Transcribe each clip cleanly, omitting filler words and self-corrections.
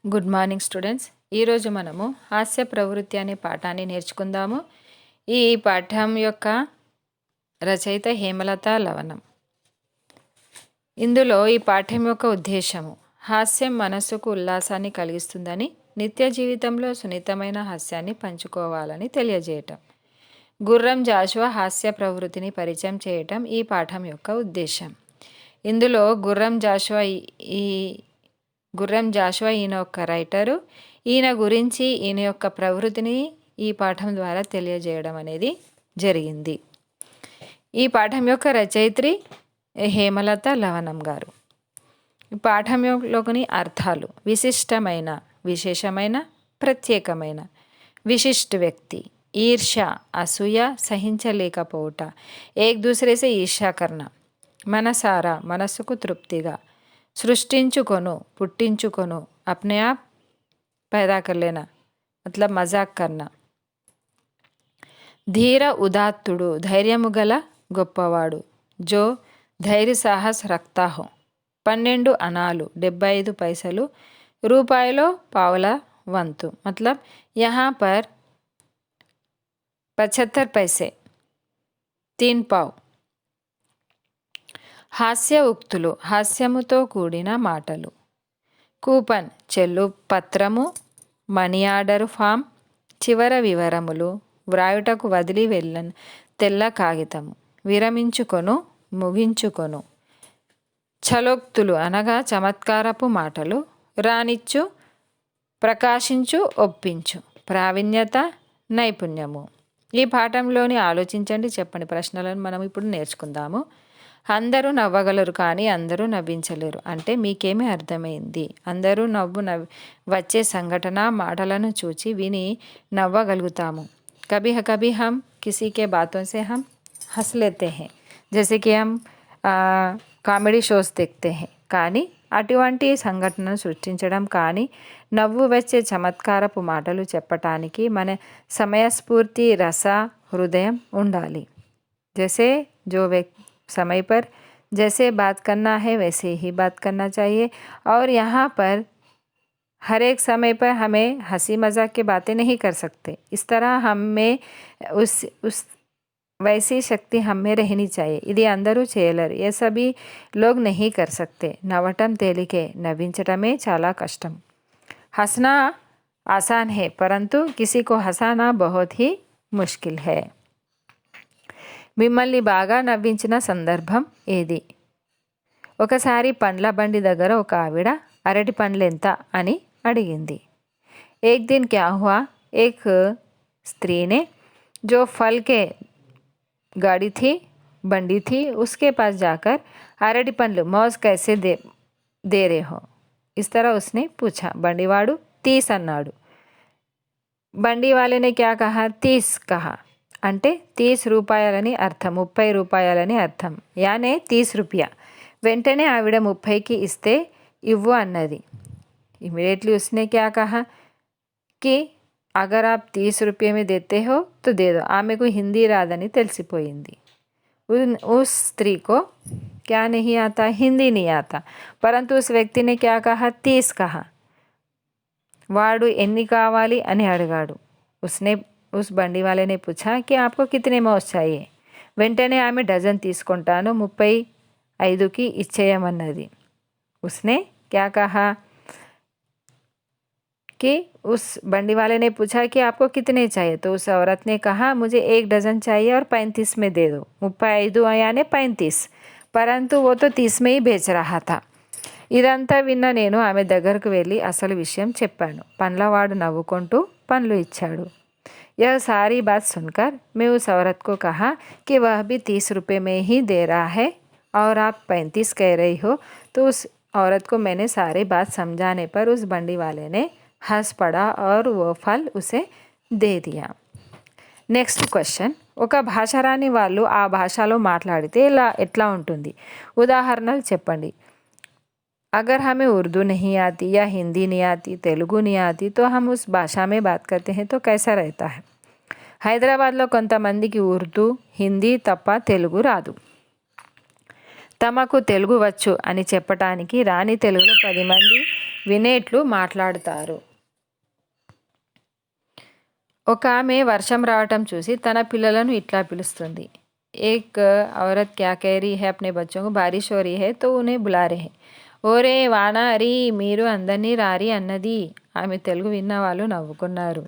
Good morning students. ఈరోజు మనము హాస్య ప్రవృత్తి అనే పాఠాన్ని నేర్చుకుందాము. ఈ పాఠం యొక్క రచయిత హేమలత లవణం. ఇందులో ఈ పాఠం యొక్క ఉద్దేశము హాస్యం మనస్సుకు ఉల్లాసాన్ని కలిగిస్తుందని, నిత్య జీవితంలో సున్నితమైన హాస్యాన్ని పంచుకోవాలని తెలియజేయటం. గుర్రం జాషువా హాస్య ప్రవృత్తిని పరిచయం చేయటం ఈ పాఠం యొక్క ఉద్దేశం. ఇందులో గుర్రం జాషువా ఈయన యొక్క రైటరు. ఈయన గురించి ఈయన యొక్క ప్రవృత్తిని ఈ పాఠం ద్వారా తెలియజేయడం అనేది జరిగింది. ఈ పాఠం యొక్క రచయిత్రి హేమలత లవణం గారు. ఈ పాఠంలోని అర్థాలు: విశిష్టమైన, విశేషమైన, ప్రత్యేకమైన. విశిష్ట వ్యక్తి, ఈర్ష్య, అసూయ, సహించలేకపోవుట, ఏక్ దూసరే ఈర్ష్యా కర్ణ. మనసారా, మనస్సుకు తృప్తిగా. సృష్టించుకొను, పుట్టించుకొను, अपने आप पैदा कर लेना, मतलब మజాక్ करना. ధీర ఉదాత్తుడు, ధైర్యము గల గొప్పవాడు. జో ధైర్య సాహస్ రక్తా హో. 12 అణాలు 75 పైసలు. రూపాయలో పావుల వంతు, मतलब यहाँ पर 75 पैसे, 3 पाव. హాస్య ఉక్తులు, హాస్యముతో కూడిన మాటలు. కూపన్ చెల్లు పత్రము, మనీ ఆర్డర్ ఫామ్, చివర వివరములు, వ్రాయుటకు వదిలి వెళ్ళను తెల్ల కాగితము. విరమించుకొను, ముగించుకొను. చలోక్తులు అనగా చమత్కారపు మాటలు. రానిచ్చు, ప్రకాశించు, ఒప్పించు. ప్రావీణ్యత, నైపుణ్యము. ఈ పాఠంలోని ఆలోచించండి, చెప్పండి ప్రశ్నలను మనం ఇప్పుడు నేర్చుకుందాము. అందరూ నవ్వగలరు కానీ అందరూ నవ్వించలేరు అంటే మీకేమీ అర్థమైంది? అందరూ వచ్చే సంఘటన, మాటలను చూచి విని నవ్వగలుగుతాము. कभी कभी हम किसी के बातों से हम हंस लेते हैं, जैसे कि हम కామెడీ షోస్ देखते हैं. కానీ అటువంటి సంఘటనను సృష్టించడం కానీ నవ్వు వచ్చే చమత్కారపు మాటలు చెప్పటానికి మన సమయస్ఫూర్తి, రస, హృదయం ఉండాలి. जैसे जो समय पर जैसे बात करना है वैसे ही बात करना चाहिए. और यहाँ पर हर एक समय पर हमें हंसी मजाक की बातें नहीं कर सकते. इस तरह हमें उस वैसी शक्ति हमें रहनी चाहिए. ఇది అందరూ చేయలేరు, ये सभी लोग नहीं कर सकते. నవ్వటం తేలికే, నవ్వించటమే చాలా కష్టం. हंसना आसान है परंतु किसी को हंसाना बहुत ही मुश्किल है. మిమ్మల్ని బాగా నవ్వించిన సందర్భం ఏది? ఒకసారి పండ్ల బండి దగ్గర ఒక ఆవిడ అరటి పండ్లు ఎంత అని అడిగింది. एक दिन क्या हुआ, एक स्त्री ने जो फल के गाड़ी थी, बंडी थी, उसके पास जाकर अरटी पंड्लू मौज कैसे दे रहे हो, इस तरह उसने पूछा. बंडीवाड़ू 30 అన్నాడు. బండి वाले ने क्या कहा? 30 कहा. అంటే 30 రూపాయలని అర్థం, 30 రూపాయలని అర్థం. యానే 30 రూపాయ. వెంటనే ఆవిడ 30కి ఇస్తే ఇవ్వు అన్నది. इमीडिएटली उसने क्या कहा कि अगर आप 30 रुपये में देते हो तो दे दो. ఆమెకు హిందీ రాదని తెలిసిపోయింది. उस स्त्री को क्या नहीं आता? हिंदी नहीं आता. परंतु उस व्यक्ति ने क्या कहा? 30 कहा. వాడు ఎన్ని కావాలి అని అడిగాడు. उस బండి वाले ने पूछा कि आपको कितने मौज चाहिए. వెంటనే ఆమె డజన్ తీసుకుంటాను, 35కి ఇచ్చేయమన్నది. उसने क्या कहा कि उस बंडी वाले ने पूछा कि आपको कितने चाहिए. तो उस औरत ने कहा मुझे 1 डजन चाहिए और 35 में दे दो. 35 यानी 35. परंतु वो तो 30 में ही बेच रहा था. ఇదంతా విన్న నేను ఆమె దగ్గరకు వెళ్ళి అసలు విషయం చెప్పాను. పండ్లవాడు నవ్వుకుంటూ పండ్లు ఇచ్చాడు. यह सारी बात सुनकर मैं उस औरत को कहा कि वह भी 30 रुपये में ही दे रहा है और आप 35 कह रही हो. तो उस औरत को मैंने सारी बात समझाने पर उस बंडी वाले ने हंस पड़ा और वो फल उसे दे दिया. Next question. ఒక భాష రాని వాళ్ళు ఆ భాషలో మాట్లాడితే ఎట్లా ఉంటుంది? ఉదాహరణలు చెప్పండి. अगर हमें उर्दू नहीं आती या हिंदी नहीं आती, तेलुगु नहीं आती तो हम उस भाषा में बात करते हैं तो कैसा रहता है? హైదరాబాద్లో కొంతమందికి ఉర్దూ, హిందీ తప్ప తెలుగు రాదు. తమకు తెలుగు వచ్చు అని చెప్పటానికి రాని తెలుగులో 10 మంది వినేట్లు మాట్లాడుతారు. ఒక ఆమె వర్షం రావటం చూసి తన పిల్లలను ఇట్లా పిలుస్తుంది. एक औरत क्या कह रही है अपने बच्चों को, बारिश हो रही है तो उन्हें बुला रहे हैं. ఓరే వానారి మీరు అందరినీ రారి అన్నది. ఆమె తెలుగు విన్న వాళ్ళు నవ్వుకున్నారు.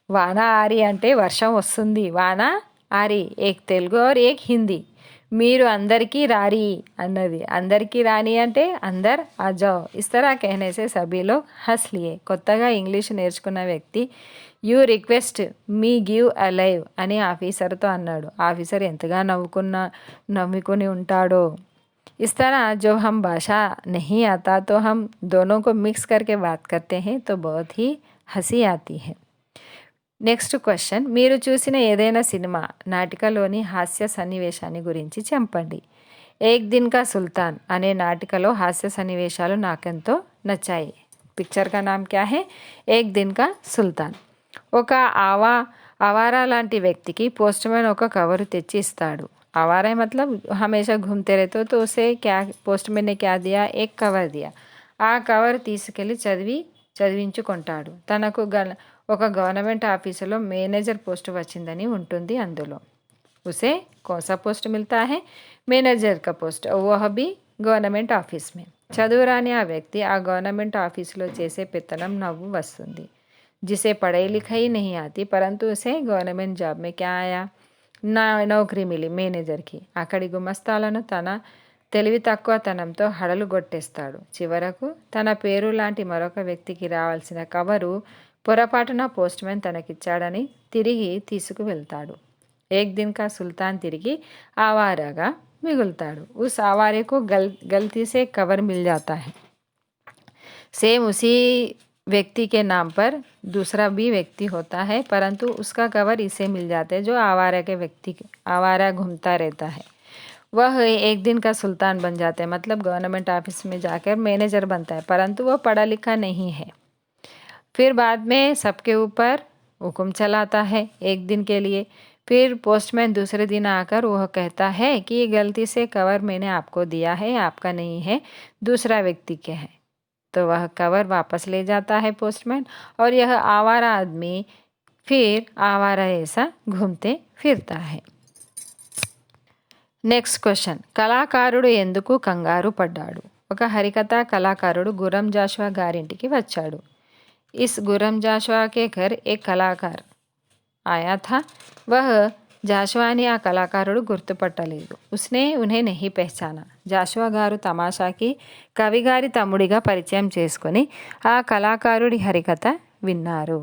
వాన ఆరి అంటే వర్షం వస్తుంది. వాన ఆరి ఏక్ తెలుగు और ఏక్ హిందీ. మీరు అందరికీ రారి అన్నది. అందరికీ రాని అంటే అందర్ ఆజావ్. ఇస్ తరహ कहने से सभी लोग हंस लिए. కొత్తగా ఇంగ్లీష్ నేర్చుకున్న వ్యక్తి you request me give alive అని ఆఫీసర్తో అన్నాడు. ఆఫీసర్ ఎంతగా నవ్వుకుని ఉంటాడో. इस तरह जो हम भाषा नहीं आता तो हम दोनों को मिक्स करके बात करते हैं तो बहुत ही हंसी आती है. నెక్స్ట్ క్వశ్చన్, మీరు చూసిన ఏదైనా సినిమా నాటికలోని హాస్య సన్నివేశాన్ని గురించి చెప్పండి. ఏక్ దిన్ కా సుల్తాన్ అనే నాటికలో హాస్య సన్నివేశాలు నాకెంతో నచ్చాయి. పిక్చర్ కా నామ్ క్యా హై? ఏక్ దిన్ కా సుల్తాన్. ఒక ఆవారా లాంటి వ్యక్తికి పోస్ట్ మ్యాన్ ఒక కవరు తెచ్చి ఇస్తాడు. आवारा है मतलब हमेशा घूमते रहते हो, तो उसे क्या पोस्टमैन ने क्या दिया? एक कवर दिया. ఆ కవర్ తీసుకెళ్ళి చదివించుకుంటాడు. తనకు ఒక గవర్నమెంట్ ఆఫీసులో మేనేజర్ పోస్ట్ వచ్చిందని ఉంటుంది అందులో. उसे कौन सा पोस्ट मिलता है? మేనేజర్ का पोस्ट, वह भी గవర్నమెంట్ ఆఫీస్ में. చదువురాని ఆ వ్యక్తి ఆ గవర్నమెంట్ ఆఫీసులో చేసే పెత్తనం నవ్వు వస్తుంది. जिसे पढ़ाई लिखाई नहीं आती परंतु उसे गवर्नमेंट जॉब में क्या आया? నౌకరీ మిలి మేనేజర్కి. అక్కడి గుమస్తాలను తన తెలివి తక్కువతనంతో హడలు గొట్టేస్తాడు. చివరకు తన పేరు లాంటి మరొక వ్యక్తికి రావాల్సిన కవరు పొరపాటున పోస్ట్ మ్యాన్ తనకిచ్చాడని తిరిగి తీసుకువెళ్తాడు. ఏక్ దిన్ కా సుల్తాన్ తిరిగి ఆవారాగా మిగులుతాడు. ఉస్ ఆవారేకు గల్తీ సే కవర్ మిల్ జాతా హై. సేమ్ ఉసీ व्यक्ति के नाम पर दूसरा भी व्यक्ति होता है परंतु उसका कवर इसे मिल जाता है जो आवारा घूमता रहता है. वह एक दिन का सुल्तान बन जाता है मतलब गवर्नमेंट ऑफिस में जाकर मैनेजर बनता है परंतु वह पढ़ा लिखा नहीं है. फिर बाद में सबके ऊपर हुक्म चलाता है एक दिन के लिए. फिर पोस्टमैन दूसरे दिन आकर वह कहता है कि गलती से कवर मैंने आपको दिया है, आपका नहीं है, दूसरा व्यक्ति के है. तो वह कवर वापस ले जाता है पोस्टमैन और यह आवारा आदमी फिर आवारा ऐसा घूमते फिरता है. నెక్స్ట్ క్వశ్చన్, కళాకారుడు ఎందుకు కంగారు పడ్డాడు? ఒక హరికథ కళాకారుడు గుర్రం జాషువా గారింటికి వచ్చాడు. इस गुर्रम जाशुआ के घर एक कलाकार आया था. वह జాషువాని ఆ కళాకారుడు గుర్తుపట్టలేదు. ఉస్నే ఉన్హే నహీ పెహచానా. జాషువా గారు తమాషాకి కవిగారి తమ్ముడిగా పరిచయం చేసుకొని ఆ కళాకారుడి హరికథ విన్నారు.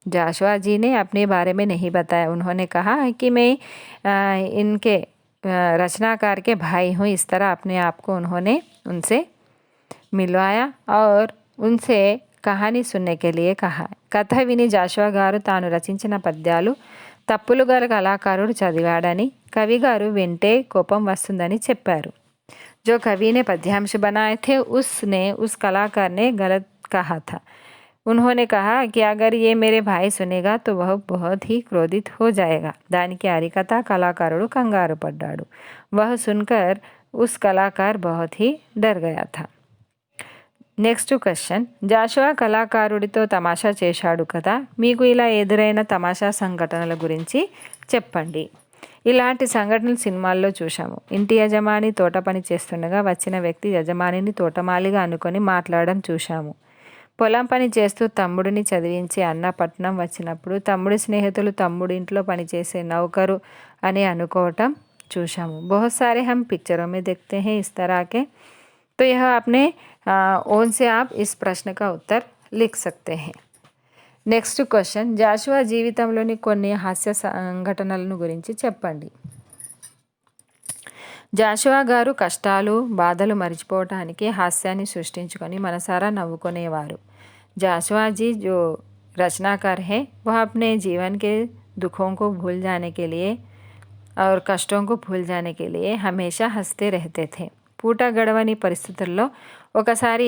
జాషువా जी ने अपने बारे में नहीं बताया. उन्होंने कहा कि मैं इनके रचनाकार के भाई हूँ. इस तरह अपने आप को उन्होंने उनसे मिलवाया और उनसे कहानी सुनने के लिए कहा. కథ విని జాషువా గారు తాను రచించిన పద్యాలు తప్పులు గల కళాకారుడు చదివాడని, కవిగారు వింటే కోపం వస్తుందని చెప్పారు. जो कवि ने पद्यांश बनाए थे उसने उस कलाकार ने गलत कहा था. उन्होंने कहा कि अगर ये मेरे भाई सुनेगा तो वह बहुत ही क्रोधित हो जाएगा. దానికి హరికథ కళాకారుడు కంగారు పడ్డాడు. वह सुनकर उस कलाकार बहुत ही डर गया था. నెక్స్ట్ క్వశ్చన్, జాషువా కళాకారుడితో తమాషా చేశాడు కదా, మీకు ఇలా ఎదురైన తమాషా సంఘటనల గురించి చెప్పండి. ఇలాంటి సంఘటనలు సినిమాల్లో చూశాము. ఇంటి యజమాని తోట పని చేస్తుండగా వచ్చిన వ్యక్తి యజమానిని తోటమాలిగా అనుకొని మాట్లాడడం చూశాము. పొలం పని చేస్తూ తమ్ముడిని చదివించి అన్న పట్నం వచ్చినప్పుడు తమ్ముడి స్నేహితులు తమ్ముడింట్లో పనిచేసే నౌకరు అని అనుకోవటం చూశాము. बहुत सारे हम पिक्चरों में देखते हैं इस तरह के. तो यह अपने ओन से आप इस प्रश्न का उत्तर लिख सकते हैं. నెక్స్ట్ క్వశ్చన్, జాషువా జీవితంలోని కొన్ని హాస్య సంఘటనలను గురించి చెప్పండి. జాషువా గారు కష్టాలు బాధలు మర్చిపోవటానికి హాస్యాన్ని సృష్టించుకొని మనసారా నవ్వుకునేవారు. జాషువా जी जो रचनाकार है वह अपने जीवन के दुखों को भूल जाने के लिए और कष्टों को भूल जाने के लिए हमेशा हंसते रहते थे. పూట గడవని పరిస్థితుల్లో ఒకసారి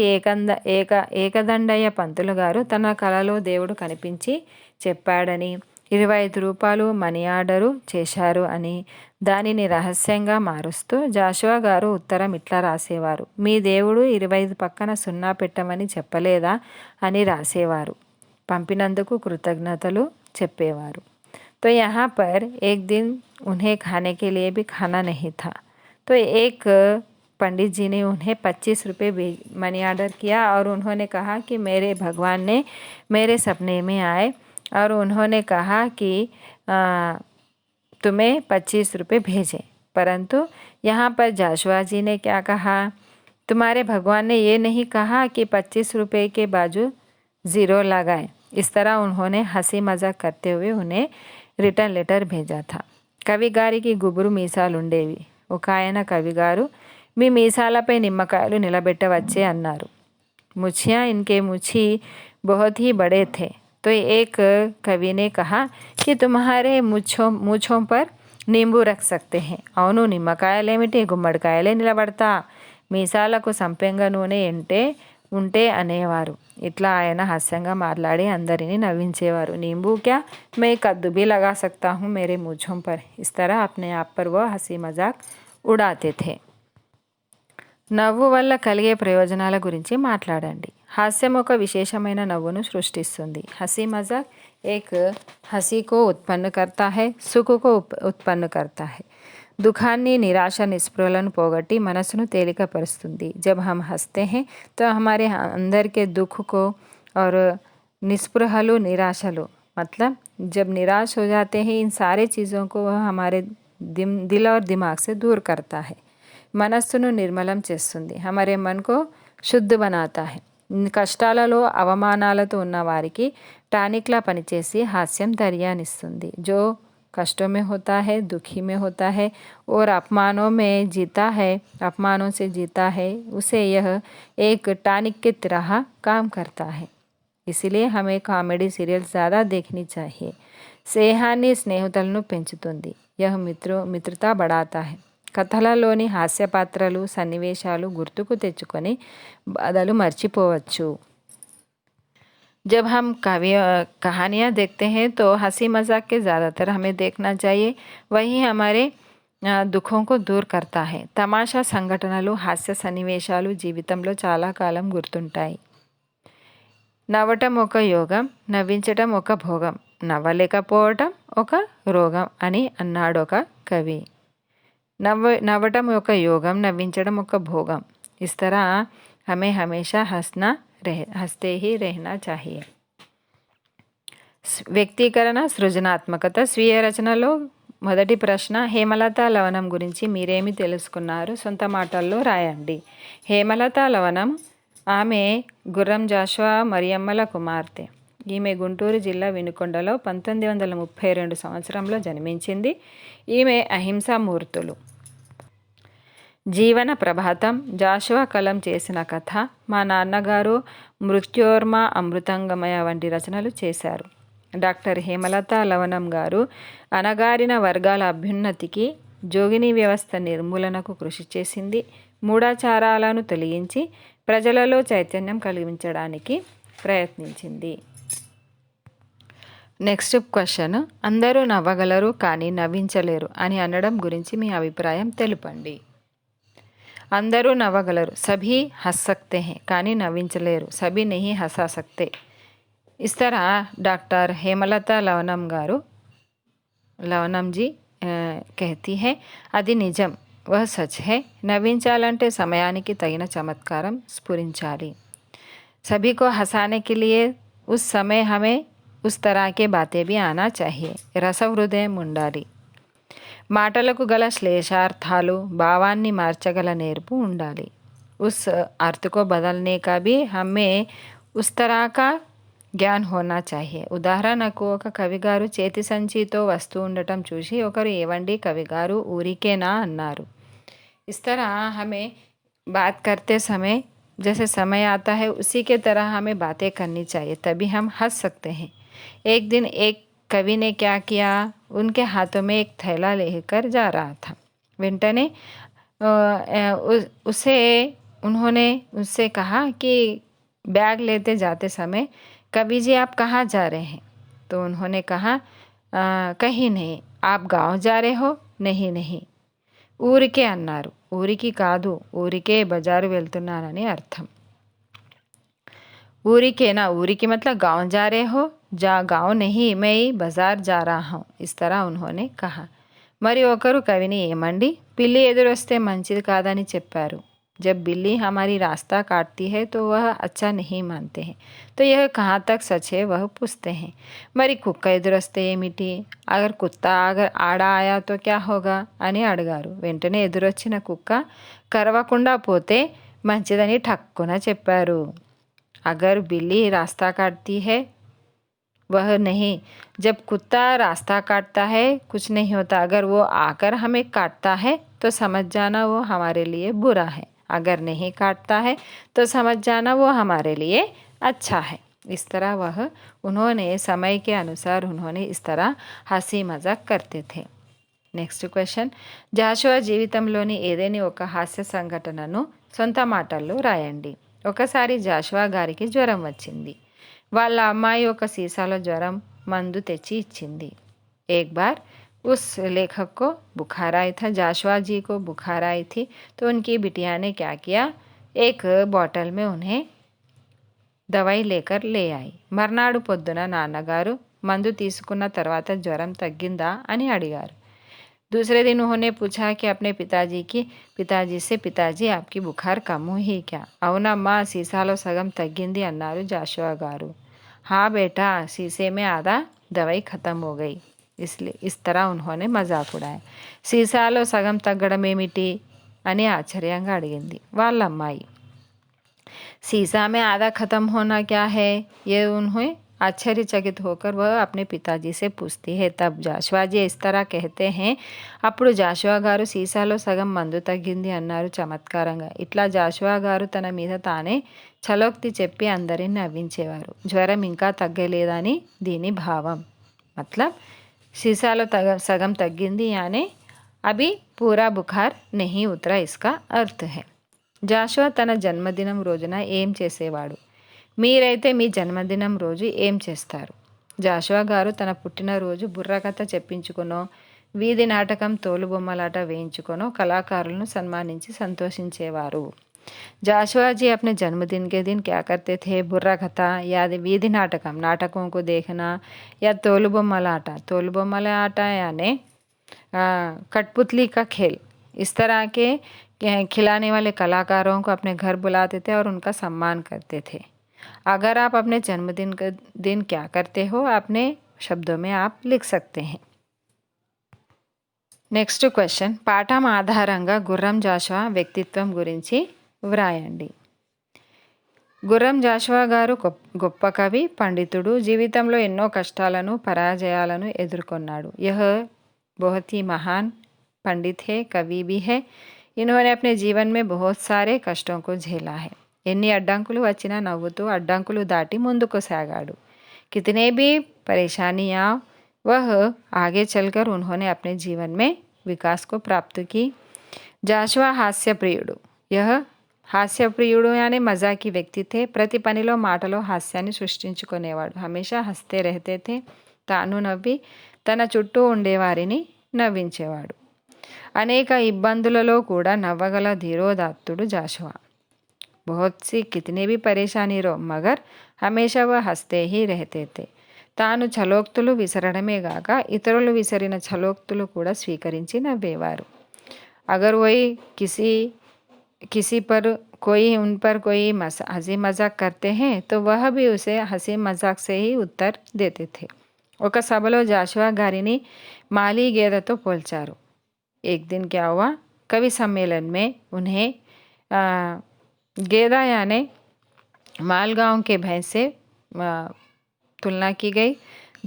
ఏకదండయ్య పంతులు గారు తన కలలో దేవుడు కనిపించి చెప్పాడని, 25 రూపాయలు మనీ ఆర్డరు చేశారు అని దానిని రహస్యంగా మారుస్తూ జాషువా గారు ఉత్తరం ఇట్లా రాసేవారు. మీ దేవుడు 25 పక్కన సున్నా పెట్టమని చెప్పలేదా అని రాసేవారు. పంపినందుకు కృతజ్ఞతలు చెప్పేవారు. तो यहाँ पर एक दिन उन्हें खाने के लिए भी खाना नहीं था, तो एक पंडित जी ने उन्हें 25 रुपये मनी आर्डर किया और उन्होंने कहा कि मेरे भगवान ने मेरे सपने में आए और उन्होंने कहा कि तुम्हें 25 रुपये भेजें। परंतु यहाँ पर जाशुआ जी ने क्या कहा, तुम्हारे भगवान ने ये नहीं कहा कि 25 रुपये के बाजू ज़ीरो लगाएं। इस तरह उन्होंने हंसी मजाक करते हुए उन्हें రిటర్న్ లెటర్ भेजा था. కవి గారికి గుబురు మీసాలుండేవి. ఒక ఆయన కవి గారు మీ మీసాలపై నిమ్మకాయలు నిలబెట్టవచ్చే అన్నారు. मुछियाँ इनके मुछी बहुत ही बड़े थे, तो एक कवि ने कहा कि तुम्हारे मूछों पर नींबू रख सकते हैं. అవును, నిమ్మకాయలేమిటి, గుమ్మడికాయలే నిలబడతా, మీసాలకు సంపెంగ నూనె ఉంటే అనేవారు. ఇట్లా ఆయన హాస్యంగా మాట్లాడి అందరినీ నవ్వించేవారు. नींबू क्या, मैं कद्दू भी लगा सकता हूँ मेरे मूछों पर. इस तरह अपने आप पर वो हंसी मजाक उड़ाते थे. నవ్వు వల్ల కలిగే ప్రయోజనాల గురించి మాట్లాడండి. హాస్యం ఒక విశేషమైన నవ్వును సృష్టిస్తుంది. హసీ మజాక్ ఏక్ హసీ కో ఉత్పन्न करता है, సుఖ కో ఉత్పन्न करता है. దుఃఖాన్ని, నిరాశ, నిస్పృహలను పోగొట్టి మనసును తేలికపరుస్తుంది. जब हम हंसते हैं तो हमारे अंदर के दुख को और निस्पृहलु, निराशलु, मतलब जब निराश हो जाते हैं, इन सारे चीज़ों को वह हमारे दिल और दिमाग से दूर करता है. మనస్సును నిర్మలం చేస్తుంది. हमारे मन को शुद्ध बनाता है. కష్టాలలో, అవమానాలతో ఉన్న వారికి టానిక్లా పనిచేసి హాస్యం ధైర్యాన్నిస్తుంది. जो कष्टों में होता है, दुखी में होता है और अपमानों से जीता है, उसे यह एक टॉनिक की तरह काम करता है. इसलिए हमें कॉमेडी सीरियल ज़्यादा देखनी चाहिए. స్నేహాన్ని, స్నేహితులను పెంచుతుంది. यह మిత్రతా बढ़ाता है. కథలలోని హాస్య పాత్రలు, సన్నివేశాలు గుర్తుకు తెచ్చుకొని బాధలు మర్చిపోవచ్చు. जब हम कहानियाँ देखते हैं तो हंसी मजाक के ज़्यादातर हमें देखना चाहिए. वही हमारे దుఃఖం को दूर करता है. తమాషా సంఘటనలు, హాస్య సన్నివేశాలు జీవితంలో చాలా కాలం గుర్తుంటాయి. నవ్వటం ఒక యోగం, నవ్వించటం ఒక భోగం, నవ్వలేకపోవటం ఒక రోగం అని అన్నాడు ఒక కవి. నవ్వటం ఒక యోగం, నవ్వించడం ఒక భోగం. इस तरह हमें हमेशा हंसते ही रहना चाहिए. వ్యక్తీకరణ, సృజనాత్మకత. స్వీయ రచనలో మొదటి ప్రశ్న, హేమలత లవణం గురించి మీరేమి తెలుసుకున్నారు? సొంత మాటల్లో రాయండి. హేమలత లవణం ఆమె గుర్రం జాషువా మరియమ్మల కుమార్తె. ఈమె గుంటూరు జిల్లా వినుకొండలో 1932 సంవత్సరంలో జన్మించింది. ఈమె అహింసామూర్తులు. జీవన ప్రభాతం. జాషువా కలం చేసిన కథ, మా నాన్నగారు, మృత్యోర్మ, అమృతంగమయ వంటి రచనలు చేశారు. డాక్టర్ హేమలత లవణం గారు అణగారిన వర్గాల అభ్యున్నతికి, జోగిని వ్యవస్థ నిర్మూలనకు కృషి చేసింది. మూఢాచారాలను తొలగించి ప్రజలలో చైతన్యం కలిగించడానికి ప్రయత్నించింది. నెక్స్ట్ క్వశ్చన్, అందరూ నవ్వగలరు కానీ నవ్వించలేరు అని అనడం గురించి మీ అభిప్రాయం తెలుపండి. అందరూ నవ్వగలరు, సభీ हंस सकते हैं, కానీ నవ్వించలేరు, సభీ नहीं हंसा सकते. इस तरह डॉक्टर हेमलता लवणम जी कहती है. అది నిజం, वह सच है. నవ్వించాలంటే సమయానికి తగిన చమత్కారం స్ఫురించాలి. सभी को हंसाने के लिए उस समय हमें उस तरह के बातें भी आना चाहिए. రసహృదయం ఉండాలి. మాటలకు గల శ్లేషార్థాలు, భావాన్ని మార్చగల నేర్పు ఉండాలి. उस अर्थ को बदलने का भी हमें उस तरह का జ్ఞాన్ హోనా చాహియే. ఉదాహరణకు ఒక కవిగారు చేతి సంచితో వస్తూ ఉండటం చూసి ఒకరు ఏవండి కవిగారు ఊరికేనా అన్నారు. इस तरह हमें बात करते समय जैसे समय आता है उसी के तरह हमें बातें करनी चाहिए, तभी हम हंस सकते हैं. एक दिन एक कवि ने क्या किया, उनके हाथों में एक थैला लेकर जा रहा था. वेंटने उन्होंने उससे कहा कि बैग लेते जाते समय कवि जी आप कहाँ जा रहे हैं? तो उन्होंने कहा కహీ నహీ. ఆప్ గావ్ జా రహే హో? నహీ నహీ. ఊరికే అన్నారు. ఊరికి కాదు, ఊరికే బజారు వెళ్తున్నానని అర్థం. ఊరికేనా, ఊరికి मतलब गाँव जा रहे हो? गाँव नहीं, मैं बाजार जा रहा हूँ. इस तरह उन्होंने कहा. మరి ఒకరు కవిని ఏమండి, పిల్లి ఎదురొస్తే మంచిది కాదని చెప్పారు. जब बिल्ली हमारी रास्ता काटती है तो वह अच्छा नहीं मानते हैं. तो यह कहाँ तक सच है वह पूछते हैं. మరి కుక్క ఎదురొస్తే ఏమిటి, అగర్ కుత్తా అగర్ ఆడ ఆయా తో క్యా హోగా అని అడిగారు. వెంటనే ఎదురొచ్చిన కుక్క కరవకుండా పోతే మంచిదని ఠక్కున చెప్పారు. अगर बिल्ली रास्ता काटती है वह नहीं, जब कुत्ता रास्ता काटता है कुछ नहीं होता. अगर वो आकर हमें काटता है तो समझ जाना वो हमारे लिए बुरा है. अगर नहीं काटता है तो समझ जाना वो हमारे लिए अच्छा है. इस तरह वह उन्होंने समय के अनुसार उन्होंने इस तरह हंसी मजाक करते थे. నెక్స్ట్ క్వశ్చన్, జాషువా జీవితంలోని ఏదైనా ఒక హాస్య సంఘటనను సొంత మాటల్లో రాయండి. ఒకసారి జాషువా గారికి జ్వరం వచ్చింది. వాళ్ళ అమ్మాయి ఒక సీసాలో జ్వరం మందు తెచ్చి ఇచ్చింది. एक बार उस लेखक को बुखार आया था. जाशुआ जी को बुखार आई थी तो उनकी बिटिया ने क्या किया, एक బాటిల్ में उन्हें దవాయి లేకర్ లే आई. మర్నాడు పొద్దున నాన్నగారు మందు తీసుకున్న తర్వాత జ్వరం తగ్గిందా అని అడిగారు. दूसरे दिन उन्होंने पूछा कि अपने पिताजी से, पिताजी आपकी बुखार कम हुई क्या? అవునమ్మా, సీసాలో సగం తగ్గింది అన్నారు జాషువా గారు. हाँ बेटा, शीशे में आधा दवाई ख़त्म हो गई. इसलिए इस तरह उन्होंने मजाक उड़ाया. సీసాలో సగం తగ్గడం ఏమిటి అని ఆశ్చర్యంగా అడిగింది వాళ్ళ అమ్మాయి. शीशा में आधा ख़त्म होना क्या है, ये उन्हें ఆశ్చర్యచకిत होकर वह अपने पिताजी से पूछती है. तब జాషువా జీ इस तरह कहते हैं. అప్పుడు జాషువా గారు సీసాలో సగం మందు తగ్గింది అన్నారు చమత్కారంగా. ఇట్లా జాషువా గారు తన మీద తానే చలోక్తి చెప్పి అందరిని నవ్వించేవారు. జ్వరం ఇంకా తగ్గలేదని దీని భావం. मतलब సీసాలో సగం తగ్గింది యానీ అభి పూరా బుఖార్ నహీ ఉతరా, ఇస్కా అర్థ్ హై. జాషువా తన జన్మదినం రోజున ఏం చేసేవాడు? మీరైతే మీ జన్మదినం రోజు ఏం చేస్తారు? జాషువా గారు తన పుట్టినరోజు బుర్రకథ చెప్పించుకునో, వీధి నాటకం, తోలుబొమ్మలాట వేయించుకొనో కళాకారులను సన్మానించి సంతోషించేవారు. जाशुआ जी अपने जन्मदिन के दिन क्या करते थे? बुर्रा कथा या वीधि नाटकम, नाटकों को देखना, या तोलबोमला आटा यानी कठपुतली का खेल, इस तरह के खिलाने वाले कलाकारों को अपने घर बुलाते थे और उनका सम्मान करते थे. अगर आप अपने जन्मदिन के दिन क्या करते हो, अपने शब्दों में आप लिख सकते हैं. నెక్స్ట్ క్వశ్చన్, పాఠం ఆధారంగా గుర్రం జాషువా వ్యక్తిత్వం గురించి వ్రాయండి. గుర్రం జాషువా గారు గొప్ప కవి, పండితుడు. జీవితంలో ఎన్నో కష్టాలను, పరాజయాలను ఎదుర్కొన్నాడు. यह बहुत ही महान पंडित है, कवि भी है. इन्होंने अपने जीवन में बहुत सारे कष्टों को झेला है. ఎన్ని అడ్డంకులు వచ్చినా నవ్వుతూ అడ్డంకులు దాటి ముందుకు సాగాడు. कितने भी परेशानियाँ वह आगे चलकर उन्होंने अपने जीवन में विकास को प्राप्त की. జాషువా హాస్యప్రియుడు. यह హాస్యప్రియుడు यानी మజాకి వ్యక్తి थे. ప్రతి పనిలో మాటలో హాస్యాన్ని సృష్టించుకునేవాడు. హమేషా హస్తే రహతే थे. తాను నవ్వి తన చుట్టూ ఉండేవారిని నవ్వించేవాడు. అనేక ఇబ్బందులలో కూడా నవ్వగల ధీరోదాత్తుడు జాషువా. बहुत सी कितनी भी परेशानी रो मगर हमेशा वह हंसते ही रहते थे. తాను ఛలోక్తులు విసరడమే గాక ఇతరులు విసిరిన ఛలోక్తులు కూడా స్వీకరించి నవ్వేవారు. अगर वही किसी पर कोई उन पर कोई हंसी मजाक करते हैं तो वह भी उसे हंसी मजाक से ही उत्तर देते थे. ఒక సభలో జాషువా గారిని మాలీ గేదెతో పోల్చారు. एक दिन क्या हुआ, कवि सम्मेलन में उन्हें गेदा यानी मालगांव के भैंस से तुलना की गई.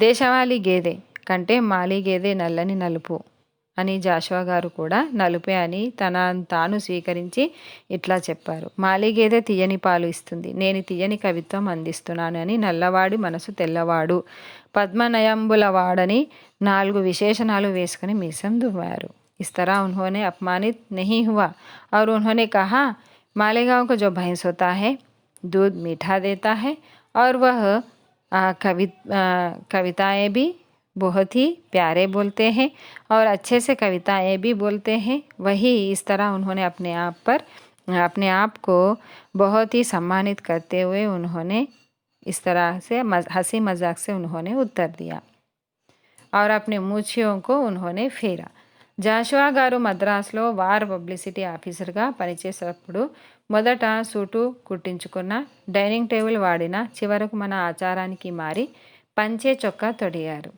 దేశవాళీ గేదె కంటే మాలీ గేదె నల్లని నలుపు అని జాషువా గారు కూడా నలుపే అని తాను స్వీకరించి ఇట్లా చెప్పారు. మాలీ గేదె తీయని పాలు ఇస్తుంది, నేను తీయని కవిత్వం అందిస్తున్నాను అని నల్లవాడి మనసు తెల్లవాడు, పద్మనయంబులవాడని 4 విశేషణాలు వేసుకుని మీసం దువ్వారు. इस तरह उन्होंने अपमानित नहीं हुआ और उन्होंने कहा, मालेगांव का जो भैंस होता है दूध मीठा देता है और वह कविताएं भी बहुत ही प्यारे बोलते हैं और अच्छे से कविताएं भी बोलते हैं। वही इस तरह उन्होंने अपने आप को बहुत ही सम्मानित करते हुए उन्होंने इस तरह से हंसी मजाक से उन्होंने उत्तर दिया और अपने मूछियों को उन्होंने फेरा। జాషువా గారు మద్రాసులో వార్ పబ్లిసిటీ ఆఫీసర్గా పనిచేసేటప్పుడు మొదట సూటు కుట్టించుకున్న, డైనింగ్ టేబుల్ వాడిన, చివరకు మన ఆచారానికి మారి పంచె చొక్కా తొడిగారు.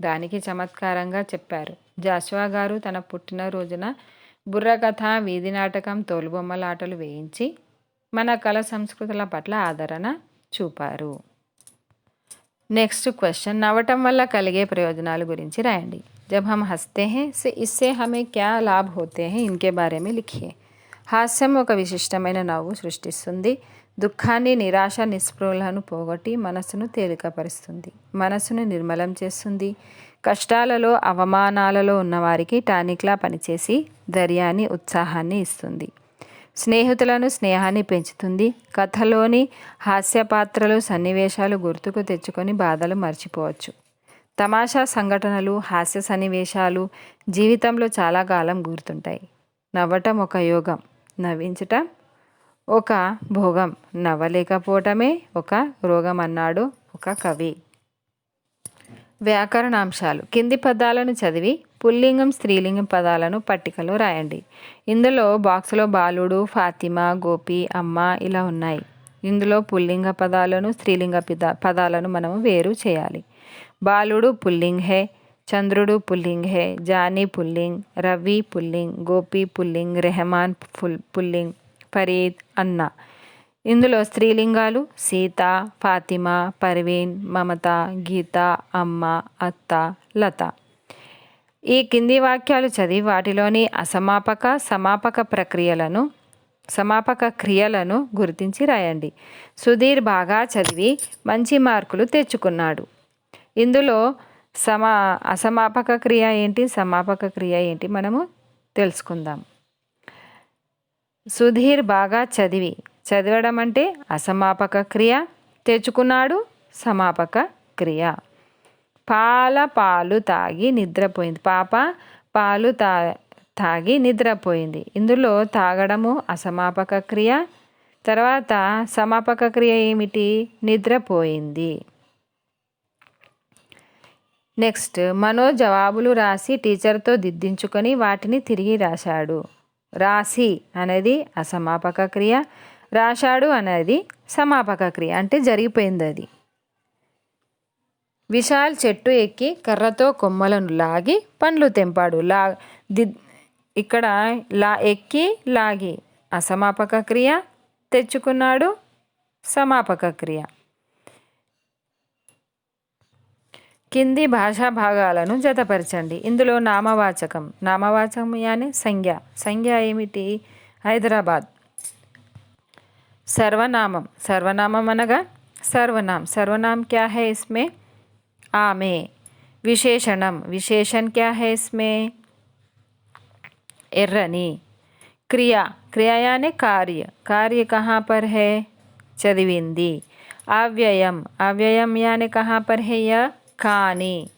దానికి చమత్కారంగా చెప్పారు. జాషువా గారు తన పుట్టినరోజున బుర్రకథ, వీధి నాటకం, తోలుబొమ్మల ఆటలు వేయించి మన కళ సంస్కృతుల పట్ల ఆదరణ చూపారు. నెక్స్ట్ క్వశ్చన్, నవ్వటం వల్ల కలిగే ప్రయోజనాల గురించి రాయండి. जब हम हंसते हैं इससे हमें क्या लाभ होते हैं, इनके बारे में लिखिए. హాస్యం ఒక విశిష్టమైన నవ్వు సృష్టిస్తుంది. దుఃఖాన్ని, నిరాశ, నిస్పృహలను పోగొట్టి మనసును తేలికపరుస్తుంది, మనసును నిర్మలం చేస్తుంది. కష్టాలలో, అవమానాలలో ఉన్నవారికి టానిక్లా పనిచేసి ధైర్యాన్ని, ఉత్సాహాన్ని ఇస్తుంది. స్నేహితులను, స్నేహాన్ని పెంచుతుంది. కథలోని హాస్య పాత్రలు, సన్నివేశాలు గుర్తుకు తెచ్చుకొని బాధలు మర్చిపోవచ్చు. తమాషా సంఘటనలు, హాస్య సన్నివేశాలు జీవితంలో చాలా కాలం గుర్తుంటాయి. నవ్వటం ఒక యోగం, నవ్వించటం ఒక భోగం, నవ్వలేకపోవటమే ఒక రోగం అన్నాడు ఒక కవి. వ్యాకరణాంశాలు. కింది పదాలను చదివి పుల్లింగం, స్త్రీలింగం పదాలను పట్టికలో రాయండి. ఇందులో బాక్సులో బాలుడు, ఫాతిమా, గోపి, అమ్మ ఇలా ఉన్నాయి. ఇందులో పుల్లింగ పదాలను, స్త్రీలింగ పదాలను మనము వేరు చేయాలి. బాలుడు పుల్లింగ్ హే, చంద్రుడు పుల్లింగ్ హే, జానీ పుల్లింగ్, రవి పుల్లింగ్, గోపి పుల్లింగ్, రెహమాన్ పుల్లింగ్, ఫరీద్, అన్న. ఇందులో స్త్రీలింగాలు సీత, ఫాతిమా, పర్వీన్, మమత, గీత, అమ్మ, అత్త, లత. ఈ కింది వాక్యాలు చదివి వాటిలోని అసమాపక, సమాపక క్రియలను గుర్తించి రాయండి. సుధీర్ బాగా చదివి మంచి మార్కులు తెచ్చుకున్నాడు. ఇందులో అసమాపక క్రియ ఏంటి, సమాపక క్రియ ఏంటి మనము తెలుసుకుందాం. సుధీర్ బాగా చదవడం అంటే అసమాపక క్రియ, తెచ్చుకున్నాడు సమాపక క్రియ. పాలు తాగి నిద్రపోయింది, పాప పాలు తాగి నిద్రపోయింది. ఇందులో తాగడము అసమాపక క్రియ. తర్వాత సమాపక క్రియ ఏమిటి, నిద్రపోయింది. నెక్స్ట్, మనో జవాబులు రాసి టీచర్తో దిద్దించుకొని వాటిని తిరిగి రాశాడు. రాసి అనేది అసమాపక క్రియ, రాశాడు అనేది సమాపక క్రియ, అంటే జరిగిపోయింది అది. విశాల్ చెట్టు ఎక్కి కర్రతో కొమ్మలను లాగి పండ్లు తెంపాడు. ఇక్కడ ఎక్కి, లాగి అసమాపక క్రియ, తెచ్చుకున్నాడు సమాపక క్రియ. కింది భాషా భాగాలను జతపరచండి. ఇందులో నామవాచకం యాని సంజ్ఞ ఏమిటి, హైదరాబాద్. సర్వనామం అనగా సర్వనాम क्या है इसमें, ఆమె. విశేషణ क्या है इसमें, ఎర్రని. క్రియ यानी कार्य कहाँ पर है, చదివింది. అవ్యయం यानी कहाँ पर है, यह కానీ.